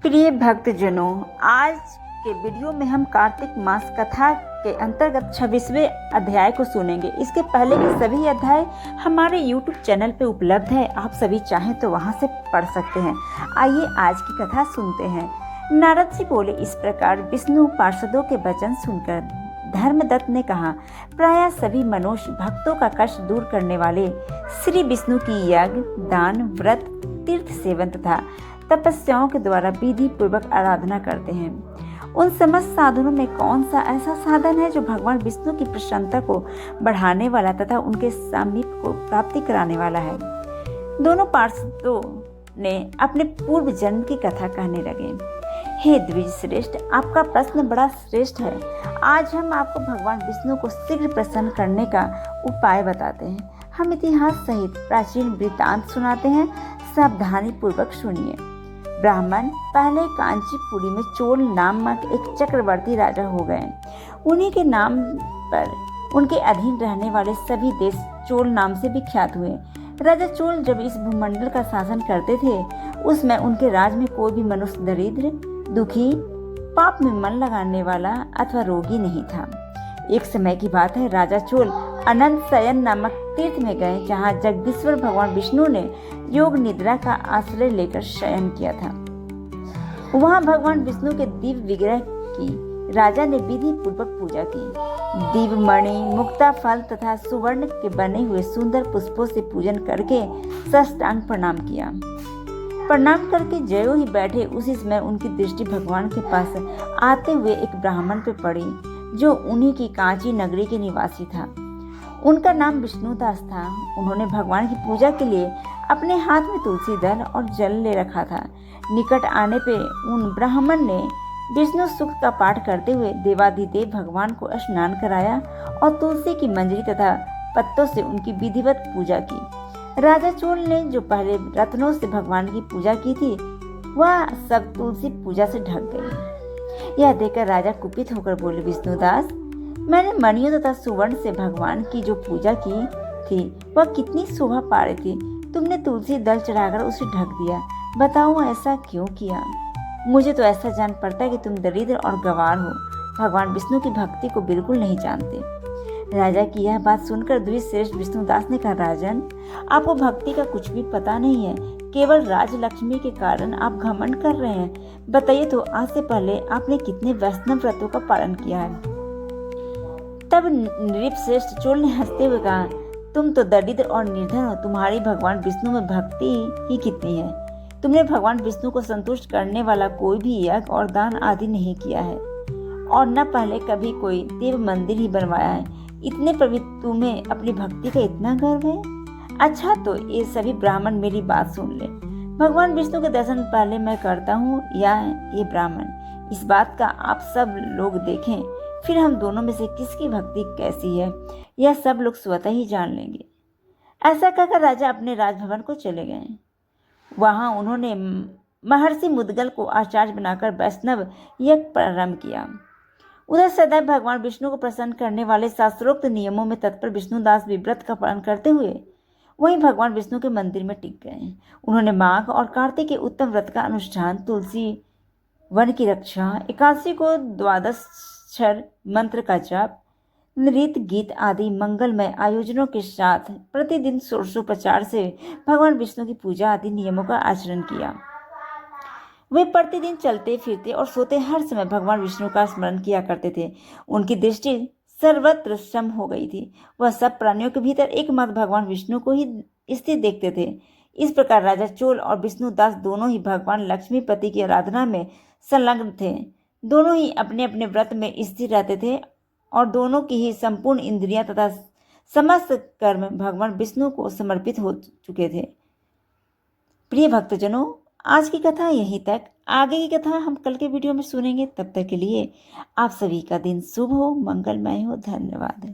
प्रिय भक्तजनों, आज के वीडियो में हम कार्तिक मास कथा के अंतर्गत 26वें अध्याय को सुनेंगे। इसके पहले के सभी अध्याय हमारे YouTube चैनल पे उपलब्ध है, आप सभी चाहें तो वहां से पढ़ सकते हैं। आइए आज की कथा सुनते हैं। नारद जी बोले, इस प्रकार विष्णु पार्षदों के वचन सुनकर धर्मदत्त ने कहा, प्रायः सभी मनुष्य भक्तों का कष्ट दूर करने वाले श्री विष्णु की यज्ञ, दान, व्रत, तीर्थ सेवन तथा तपस्याओं के द्वारा विधि पूर्वक आराधना करते हैं। उन समस्त साधनों में कौन सा ऐसा साधन है जो भगवान विष्णु की प्रसन्नता को बढ़ाने वाला तथा उनके सामीप्य को प्राप्ति कराने वाला है। दोनों पार्षदों ने अपने पूर्व जन्म की कथा कहने लगे। हे द्विज श्रेष्ठ, आपका प्रश्न बड़ा श्रेष्ठ है। आज हम आपको भगवान विष्णु को शीघ्र प्रसन्न करने का उपाय बताते हैं। हम इतिहास सहित प्राचीन वृत्तांत सुनाते हैं, सावधानी पूर्वक सुनिए। ब्राह्मण पहले कांचीपुरी में चोल नामक एक चक्रवर्ती राजा हो गए। उन्हीं के नाम पर उनके अधीन रहने वाले सभी देश चोल नाम से विख्यात हुए। राजा चोल जब इस भूमंडल का शासन करते थे, उसमें उनके राज में कोई भी मनुष्य दरिद्र, दुखी, पाप में मन लगाने वाला अथवा रोगी नहीं था। एक समय की बात है, राजा चोल अनंत शयन नामक तीर्थ में गए, जहाँ जगदीश्वर भगवान विष्णु ने योग निद्रा का आश्रय लेकर शयन किया था। वहाँ भगवान विष्णु के दिव्य विग्रह की राजा ने विधि पूर्वक पूजा की। दिव्य मणि, मुक्ता फल तथा सुवर्ण के बने हुए सुंदर पुष्पों से पूजन करके साष्टांग प्रणाम किया। प्रणाम करके ज्यो ही बैठे, उसी समय उनकी दृष्टि भगवान के पास आते हुए एक ब्राह्मण पे पड़ी, जो उन्हीं की कांची नगरी के निवासी था। उनका नाम विष्णुदास था। उन्होंने भगवान की पूजा के लिए अपने हाथ में तुलसी दल और जल ले रखा था। निकट आने पे उन ब्राह्मण ने विष्णु सुक्त का पाठ करते हुए देवाधिदेव भगवान को स्नान कराया और तुलसी की मंजरी तथा पत्तों से उनकी विधिवत पूजा की। राजा चोल ने जो पहले रत्नों से भगवान की पूजा की थी, वह सब तुलसी पूजा से ढक गई। यह देखकर राजा कुपित होकर बोले, विष्णुदास, मैंने मणियों तथा सुवर्ण से भगवान की जो पूजा की थी वह कितनी शोभा पा रही थी। तुमने तुलसी दल चढ़ाकर उसे ढक दिया। बताओ ऐसा क्यों किया? मुझे तो ऐसा जान पड़ता है कि तुम दरिद्र और गंवार हो, भगवान विष्णु की भक्ति को बिल्कुल नहीं जानते। राजा की यह बात सुनकर द्विज श्रेष्ठ विष्णुदास ने कहा, राजन, आपको भक्ति का कुछ भी पता नहीं है। केवल राजलक्ष्मी के कारण आप घमंड कर रहे हैं। बताइए तो, आज से पहले आपने कितने वैष्णव व्रतों का पालन किया है? तब नृपश्रेष्ठ चोल ने हंसते हुए कहा, तुम तो दरिद्र और निर्धन हो, तुम्हारी भगवान विष्णु में भक्ति ही कितनी है। तुमने भगवान विष्णु को संतुष्ट करने वाला कोई भी यज्ञ और दान आदि नहीं किया है, और न पहले कभी कोई देव मंदिर ही बनवाया है। इतने पर भी तुम्हें अपनी भक्ति का इतना गर्व है? अच्छा, तो ये सभी ब्राह्मण मेरी बात सुन ले। भगवान विष्णु के दर्शन पहले मैं करता हूँ या ये ब्राह्मण? इस बात का आप सब लोग देखें, फिर हम दोनों में से किसकी भक्ति कैसी है, यह सब लोग स्वतः ही जान लेंगे। ऐसा कहकर राजा अपने राजभवन को चले गए। वहां उन्होंने महर्षि मुद्गल को आचार्य बनाकर वैष्णव यज्ञ प्रारंभ किया। उधर सदैव भगवान विष्णु को प्रसन्न करने वाले शास्त्रोक्त नियमों में तत्पर विष्णुदास भी व्रत का पालन करते हुए वहीं भगवान विष्णु के मंदिर में टिक गए। उन्होंने माघ और कार्तिक के उत्तम व्रत का अनुष्ठान, तुलसी वन की रक्षा, एकादशी को द्वादशाक्षर मंत्र का जाप, नृत्य गीत आदि मंगलमय आयोजनों के साथ प्रतिदिन षोडशोपचार से भगवान विष्णु की पूजा आदि नियमों का आचरण किया। वे प्रतिदिन चलते फिरते और सोते हर समय भगवान विष्णु का स्मरण किया करते थे। उनकी दृष्टि सर्वत्र सम हो गई थी। वह सब प्राणियों के भीतर एकमात्र भगवान विष्णु को ही स्थित देखते थे। इस प्रकार राजा चोल और विष्णुदास दोनों ही भगवान लक्ष्मीपति की आराधना में संलग्न थे। दोनों ही अपने अपने व्रत में स्थिर रहते थे और दोनों की ही संपूर्ण इंद्रियां तथा समस्त कर्म भगवान विष्णु को समर्पित हो चुके थे। प्रिय भक्तजनों, आज की कथा यहीं तक। आगे की कथा हम कल के वीडियो में सुनेंगे। तब तक के लिए आप सभी का दिन शुभ हो, मंगलमय हो। धन्यवाद।